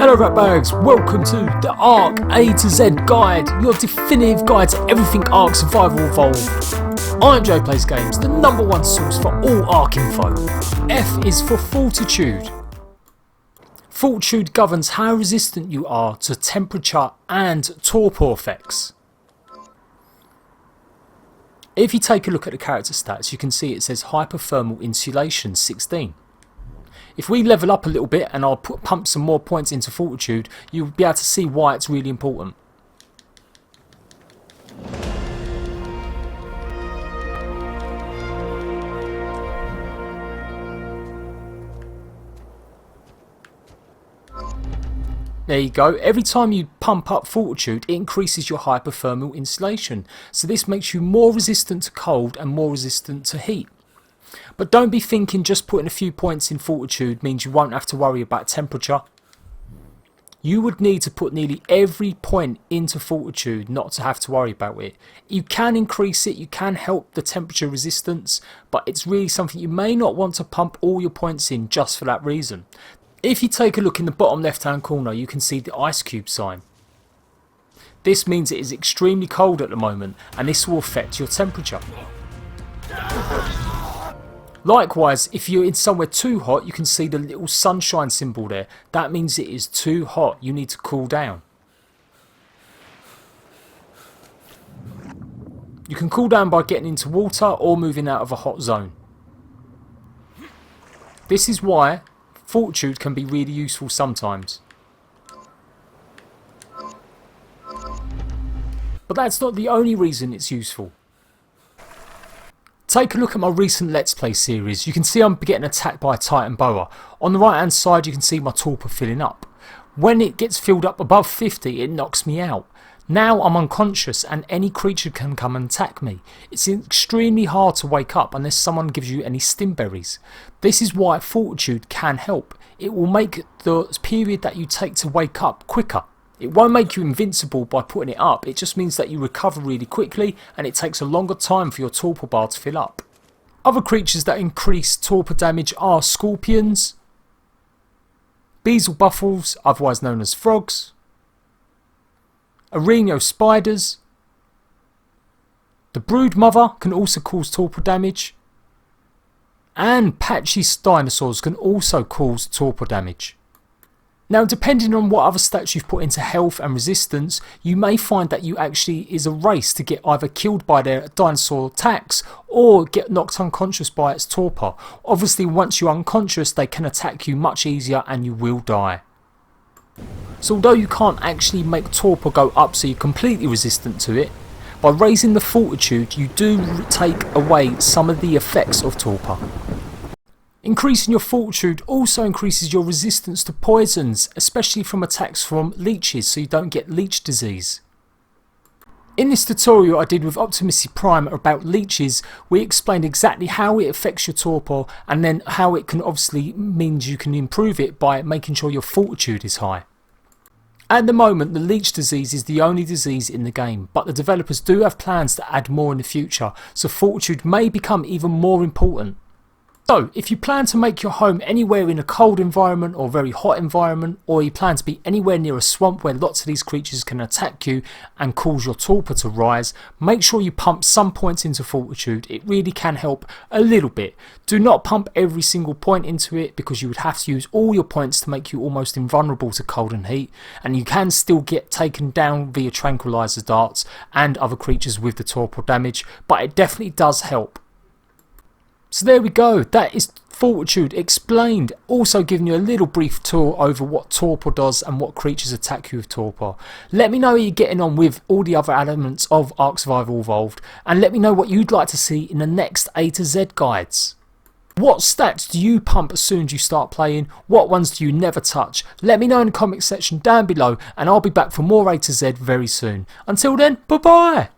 Hello ratbags, welcome to the Ark A to Z guide, your definitive guide to everything Ark Survival Evolved. I'm Jade PlaySGames, the #1 source for all Ark info. F is for Fortitude. Fortitude governs how resistant you are to temperature and torpor effects. If you take a look at the character stats, you can see it says hyperthermal insulation 16. If we level up a little bit and I'll pump some more points into Fortitude, you'll be able to see why it's really important. There you go, every time you pump up Fortitude it increases your hyperthermal insulation, so this makes you more resistant to cold and more resistant to heat. But don't be thinking just putting a few points in Fortitude means you won't have to worry about temperature. You would need to put nearly every point into Fortitude not to have to worry about it. You can increase it, you can help the temperature resistance, but it's really something you may not want to pump all your points in just for that reason. If you take a look in the bottom left hand corner, you can see the ice cube sign. This means it is extremely cold at the moment and this will affect your temperature. Likewise, if you're in somewhere too hot, you can see the little sunshine symbol there. That means it is too hot, you need to cool down. You can cool down by getting into water or moving out of a hot zone. This is why Fortitude can be really useful sometimes. But that's not the only reason it's useful. Take a look at my recent Let's Play series. You can see I'm getting attacked by a Titan boa. On the right hand side you can see my torpor filling up. When it gets filled up above 50 it knocks me out. Now I'm unconscious and any creature can come and attack me. It's extremely hard to wake up unless someone gives you any stim berries. This is why Fortitude can help. It will make the period that you take to wake up quicker. It won't make you invincible by putting it up, it just means that you recover really quickly and it takes a longer time for your torpor bar to fill up. Other creatures that increase torpor damage are scorpions, beetle buffles, otherwise known as frogs, Areno spiders, the brood mother can also cause torpor damage, and patchy dinosaurs can also cause torpor damage. Now depending on what other stats you've put into health and resistance, you may find that you actually is a race to get either killed by their dinosaur attacks or get knocked unconscious by its torpor. Obviously once you're unconscious they can attack you much easier and you will die. So although you can't actually make torpor go up so you're completely resistant to it, by raising the Fortitude you do take away some of the effects of torpor. Increasing your Fortitude also increases your resistance to poisons, especially from attacks from leeches, so you don't get leech disease. In this tutorial I did with Optimus Prime about leeches, we explained exactly how it affects your torpor and then how it can obviously means you can improve it by making sure your Fortitude is high. At the moment the leech disease is the only disease in the game, but the developers do have plans to add more in the future, so Fortitude may become even more important. So, if you plan to make your home anywhere in a cold environment or very hot environment, or you plan to be anywhere near a swamp where lots of these creatures can attack you and cause your torpor to rise, make sure you pump some points into Fortitude. It really can help a little bit. Do not pump every single point into it because you would have to use all your points to make you almost invulnerable to cold and heat, and you can still get taken down via tranquilizer darts and other creatures with the torpor damage, but it definitely does help. So there we go, that is Fortitude explained, also giving you a little brief tour over what torpor does and what creatures attack you with torpor. Let me know how you're getting on with all the other elements of Ark Survival Evolved, and let me know what you'd like to see in the next A to Z guides. What stats do you pump as soon as you start playing? What ones do you never touch? Let me know in the comment section down below and I'll be back for more A to Z very soon. Until then, bye bye!